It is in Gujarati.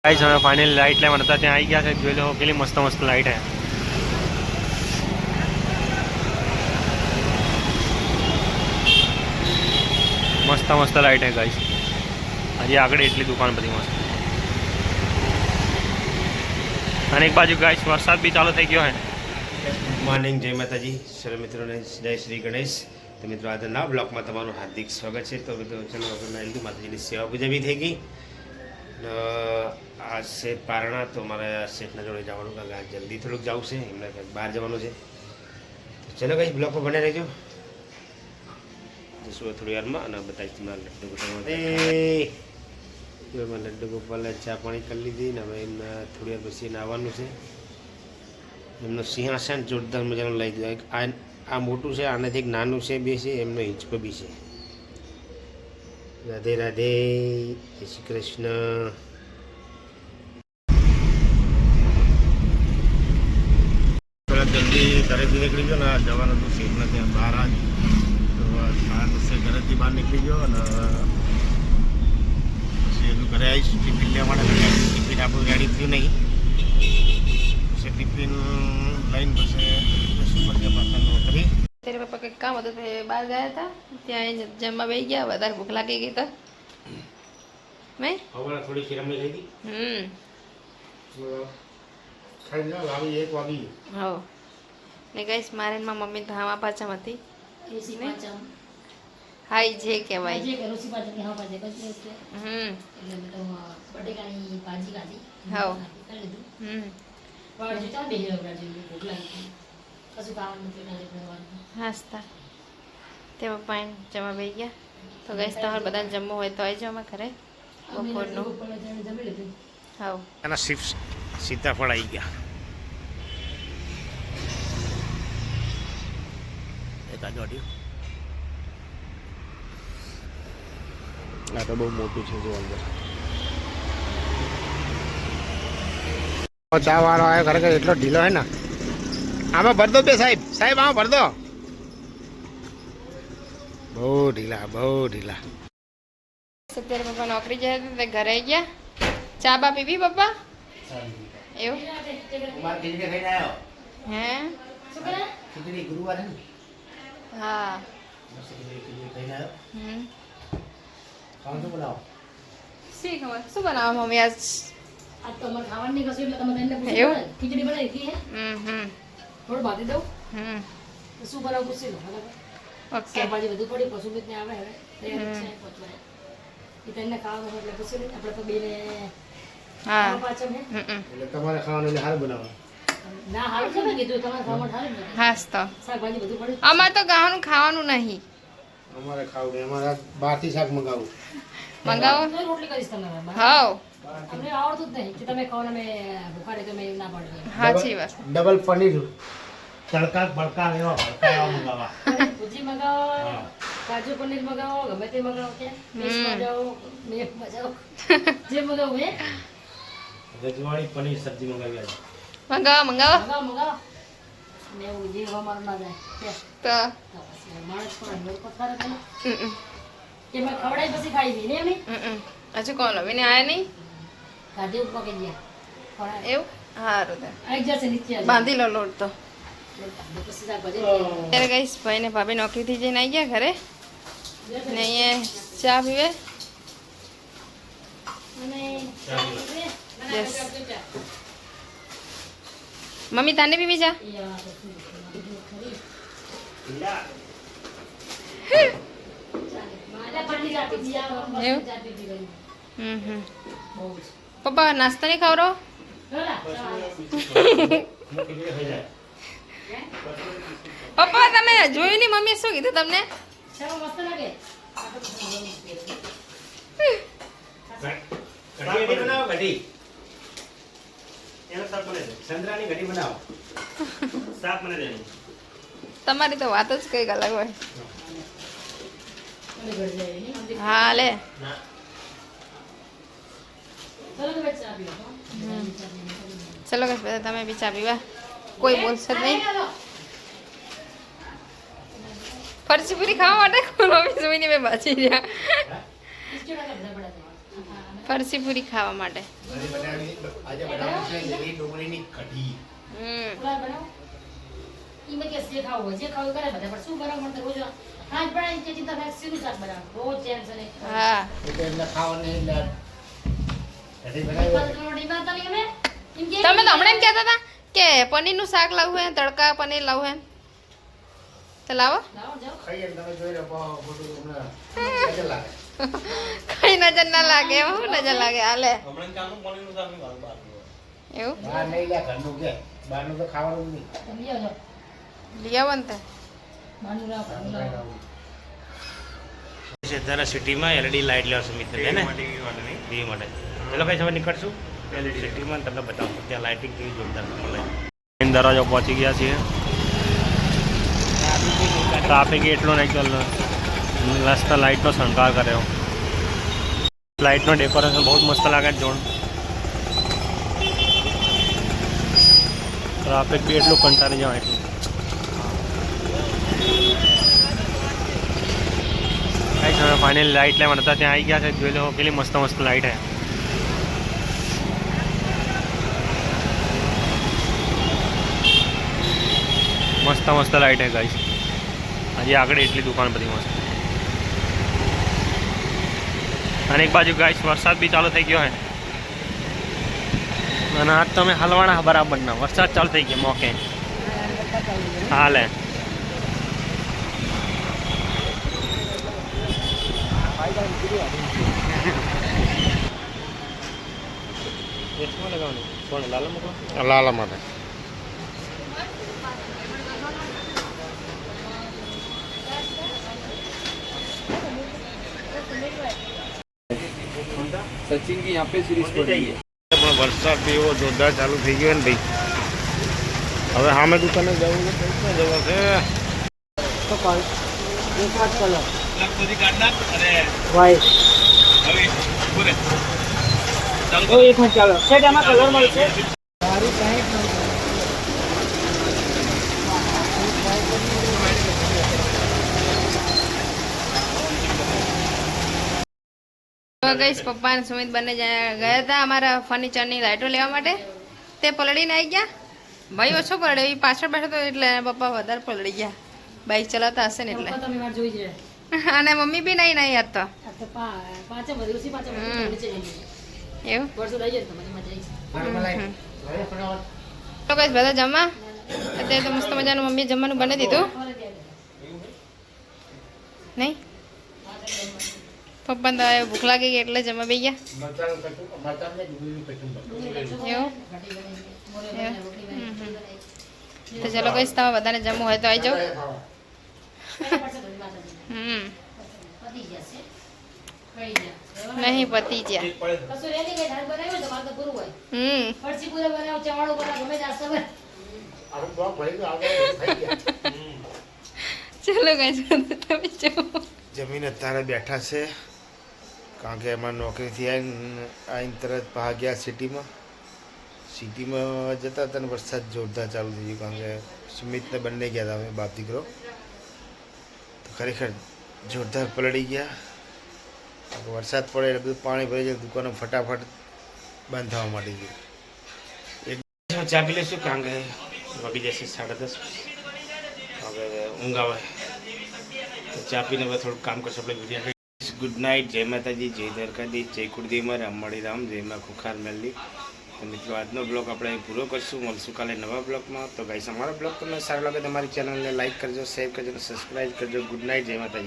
गाइस हमें फाइनल लाइट लेवन था ત્યાં આવી ગયા છે જોઈ લો કેટલી મસ્ત મસ્ત લાઈટ है મસ્ત મસ્ત લાઈટ है गाइस હજી આગળ એટલી દુકાન બધી મસ્ત અને એક બાજુ गाइस વરસાદ બી ચાલુ થઈ ગયો है મોર્નિંગ જય માતાજી સર્વ મિત્રોને જય શ્રી ગણેશ તો મિત્રો આજના બ્લોગમાં તમારું હાર્દિક સ્વાગત છે તો મિત્રો ચલો આપણે લીધું માતાજીની સેવા પૂજા બી થઈ ગઈ आज से पारणा तो हमारे सेठना जोड़े जवानों का गाँव जल्दी थोड़ा जाऊँ से हमने बाहर जवानों से तो चलो गई ब्लॉग को बने रहो जिसको थोड़ी यार में ना बताइए तुम्हारा लड्डू को मैं लड्डू को पहले चा पानी कर ली थी ना मैं थोड़ी यार बस नाવાનું છે એમનો સિંહાસન જોરદાર મજાનું લઈ દીધું આ મોટું છે આનાથી એક નાનું છે બે છે એમનો હિંચકો બી છે રાધે રાધે જય શ્રી કૃષ્ણ जल्दी घर से निकली जो ना जवान तो सीट थे बाहर आज तो से घर से बाहर निकली जो घरे आई टिफिन ले टिफिन आप रेडी थी नहीं टिफिन लाइन बस सुपर के पास नौकरी तेरे पापा के काम होता थे बाहर गया था ત્યાં જમવા બેસી ગયા વધારે ભૂખ લાગી ગઈ તો મેં હવે થોડી ખીરમ લઈ લીધી ખાઈ જાવ આવી 1 વાગી હો ને ગાઈસ મારે માં મમ્મી ધામા પાછા હતી એસી પાછા હાઈ જે કહેવાય જે કે ઋષિ પાછા કે હા પાછા કઈ એટલે એટલે તો બટેકાની ભાજી કાઢી હો કરી લીધું વાળ જે ચા બેહી રહ્યા છે ભૂખ લાગી કશું ખાવાનું નથી એટલે ખાવાનું હાસ્તા તે પપ્પા જમવા બેસી ગયા તો ગાઈસ તમારે બધા જમવું હોય તો આવી જાઓ અમારા ઘરે બપોરનું જમી લીધું હો એના સીતાફળ આવી ગયા એક આ તો બહુ મોટું છે જો અંદર ચા વાળો આવ્યો ખરેખર એટલો ઢીલો હે ને આમાં ભર દો બે સાહેબ સાહેબ આમાં ભર દો બહુ ઢીલા અત્યારે પપ્પા નોકરી જાય તો તે ઘરે આવી ગયા ચા બા પીવી પપ્પા એવું હે ખીચડી ગુરુવાર હે ને હા શી ખબર શું બનાવો મમ્મી આજ આ તો અમારે ખાવાનું નહીં કશું એટલે તમે એને પૂછી એવું? લો ખીચડી બનાવી હતી હે થોડું ભાતી દઉં તો શું બનાવું પૂછી લો બરાબર ઓકે શાકભાજી બધું પડી પશુ બીજ ને આવે હવે તૈયાર જ છે પહોંચવા એ તેને ખાવાનું એટલે પૂછી લઈએ આપણે તો બેને હા પાછળ હે એટલે તમારે ખાવાનું એટલે હારું બનાવવાનું ના હારું છે મેં કીધું તમારે ખાવાનું હારું જ નથી હાસ તો શાકભાજી બધું પડી અમારે તો ગાવાનું ખાવાનું નહીં અમારે ખાવું નહીં અમારે બહારથી શાક મંગાવું મંગાવો તો રોટલી કરીશ તમે હાવ અમને આવડતું જ નહીં કે તમે ખાઓ ને અમે ભૂખા રહે તો મેં ના પાડી સાચી વાત ડબલ પનીર તડકા બળકા એવા ભડકા એવા મંગાવા ભુજી મંગાવો કાજુ પનીર મંગાવો ગમે તે મંગાવો કે મિક્સમાં જાઓ મેમાં જાઓ જે મંગાવું એ રજવાડી પનીર સબ્જી મંગાવી આજે મંગાવો મંગાવો મંગાવો મંગાવો ને એવું જે અમારું ના જાય તો માણસ પણ રોજ પથારે થાય કે મેં ખવડાવી પછી ખાઈ દઈ ને એમ હજુ કોણ વિને આયા નહીં ગાડી ઉપર પકી ગયા ખવડાવી એવું સારું તો આવી જશે નીચે બાંધી લો લોટ તો પછી શાકભાજી ત્યારે ગઈશ ભાઈ ને ભાભી નોકરીથી જઈને આવી ગયા ઘરે ને અહીંયા ચા પીવે અને યસ મમ્મી તાને પીવી ચા પપ્પા નાસ્તો નહીં ખાવરો પપ્પા તમે જોયું નહીં મમ્મીએ શું કીધું તમને મસ્ત લાગે કઢી બનાવો કઢી એનો શાક બને સંદરાની કઢી બનાવો શાક બને દેનું તમારી તો વાત જ કંઈક અલગ હોય હા લે ચલો કે બધા તમે બી ચા પીવા કોઈ બોલશે જ નહીં ફરસી પૂરી ખાવા માટે મમ્મી જોઈને મેં બાજી રહ્યા ફરસી પૂરી ખાવા માટે. આજે બનાવવાનું છે લીલી ડુંગળીની કઢી. પુલાવ બનાવો. ઈ મેં કે જે ખાવું હોય જે ખાવું કરે બધા પણ શું બનાવું મને તો રોજ હાથ બનાવી કે ચિંતા થાય સીધું શાક બનાવું રોજ ટેન્શન એક હા એટલે એમને ખાવાનું એટલે કઢી બનાવી તમે તો હમણાં એમ કહેતા હતા કે પનીરનું શાક લાવવું હે તડકા પનીર લાવવું હે તો લાવો ખાઈએ ને તમે જોઈ લો ફોટો હમણાં નજર લાગે. કઈ નજર ના લાગે એમ શું નજર લાગે હાલે એવું બહાર નહીં લે ઘરનું કે બહારનું તો ખાવાનું નહીં. લઈ આવો ને તે. અત્યારે સિટીમાં એલઈડી લાઇટ લેવા છે મિત્ર ને ટીવી માટે ચલો ભાઈ હવે નીકળશું સિટીમાં તમને બતાવું ત્યાં લાઇટિંગ કેવી જોરદાર મળે. મેન દરવાજો પહોંચી ગયા છીએ. ટ્રાફિક એટલો નહીં ચાલતો રસ્તા લાઇટનો શણગાર કર્યો. લાઇટનો ડેકોરેશન બહુ જ મસ્ત લાગે છે જોણ. ટ્રાફિક બી એટલું કંટાળી જવાય એટલું. ફાઇનલ લાઇટ લેવાના હતા ત્યાં આવી ગયા છે. જોઈ લો કેટલી મસ્ત મસ્ત લાઇટ હે. મસ્ત મસ્ત લાઇટ હે ગાઈસ. હજી આગળ એટલી દુકાન બધી મસ્ત. અને એક બાજુ ગાઈસ વરસાદ બી ચાલુ થઈ ગયો હે અને આજ તમે હલવાના બરાબર ના વરસાદ ચાલુ થઈ ગયો મોકે હાલે. લાલા માટે सचिन की यहाँ पे सीरीज पड़ रही है. પણ વરસાદ બી એવો જોરદાર ચાલુ થઈ ગયો ને ભાઈ. હવે સામે દુકાને જવું છે કઈ જવું છે ગઈશ પપ્પા અને સુમિત બંને ગયા હતા અમારા ફર્નિચરની લાઇટો લેવા માટે. તે પલળીને આવી ગયા. ભાઈ ઓછો પલળે એ પાછળ બેઠો હતો એટલે પપ્પા વધારે પલળી ગયા. બાઇક ચલાવતા હશે ને એટલે. તમે વાર જોઈ છે અને મમ્મી બી નહીં નહીં યાદ તો આ તો પાંચે બધું ઉસી પાંચે બધું નીચે જઈ એવું. વર્ષો થઈ જાય તમારી મજા આવી તો કઈ બધા જમવા. અત્યારે તો મસ્ત મજાનું મમ્મીએ જમવાનું બનાવી દીધું નહીં. પપ્પાને તો ભૂખ લાગી ગઈ એટલે જમવા બે ગયા એવું. તો ચલો કહીશ તમે બધાને જમવું હોય તો આવી જાઓ. નહીં પતી ગયા. કશું રેડી ગઈ ધાન બનાવ્યો તો મારે તો પૂરું હોય હમ ફરસી પૂરા બનાવ ચવાળું બનાવ ગમે તે આસ્તો ચલો કહીશ તમે જાઓ. જમીન અત્યારે બેઠા છે કારણ કે એમાં નોકરીથી આવીને તરત ભાગ્યા સિટીમાં જતા હતા ને વરસાદ જોરદાર ચાલુ થઈ ગયો કારણ કે સુમિતને બંને ગયા હતા અમે બાપ દીકરો તો ખરેખર જોરદાર પલળી ગયા. વરસાદ પડે એટલે બધું પાણી ભરી જાય દુકાનો ફટાફટ બંધ થવા માંડી ગઈ. એક ચા પી લઈશું કારણ કે વાગી જશે 10:30. હવે ઊંઘ આવે તો ચા પીને હવે થોડુંક કામ કરશું આપણે વિડીયો. ગુડ નાઇટ, જય માતાજી, જય દ્વારકાધીશ, જય કુળદેવી રામ મળી રામ, જય માં ખુખાર મેળવી. તો મિત્રો આજનો બ્લોગ આપણે અહીં પૂરો કરશું. મળશું કાલે નવા બ્લોગમાં. તો ગાઈસ અમારો બ્લોગ તમને સારો લાગે તો અમારી ચેનલને લાઈક કરજો, શેર કરજો અને સબસ્ક્રાઈબ કરજો. ગુડ નાઇટ, જય માતાજી.